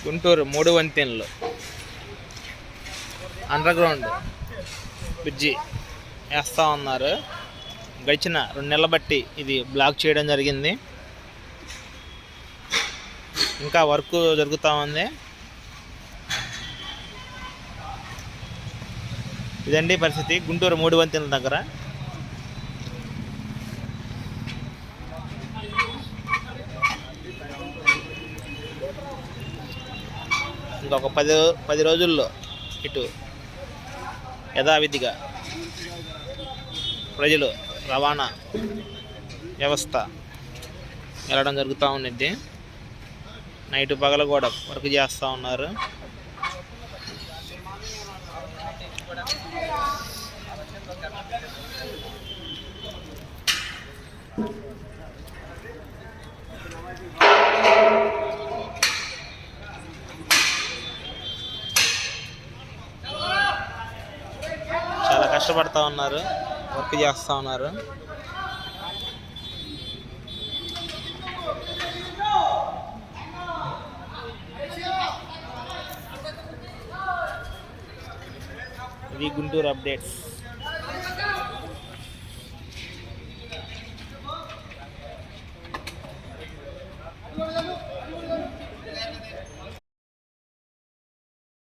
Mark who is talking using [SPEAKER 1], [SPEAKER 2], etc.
[SPEAKER 1] గుంటూరు 3 వంతెనలు under ground bridge వేస్తూ ఉన్నారు. గడిచిన 2 నెలల బట్టి ఇది బ్లాక్ చేయడం జరిగింది. ఇంకా వర్క్ జరుగుతూ ఉంది. ఇదండి పరిస్థితి గుంటూరు 3 వంతెనల దగ్గర. ఇంకొక 10 రోజుల్లో ఇటు యథావిధిగా ప్రజలు రవాణా వ్యవస్థ వెళ్ళడం జరుగుతూ ఉన్నది. నైట్ పగల కూడా వర్క్ చేస్తూ ఉన్నారు. చాలా కష్టపడుతూ ఉన్నారు, వర్క్ చేస్తూ ఉన్నారు. ఇది గుంటూరు అప్డేట్స్.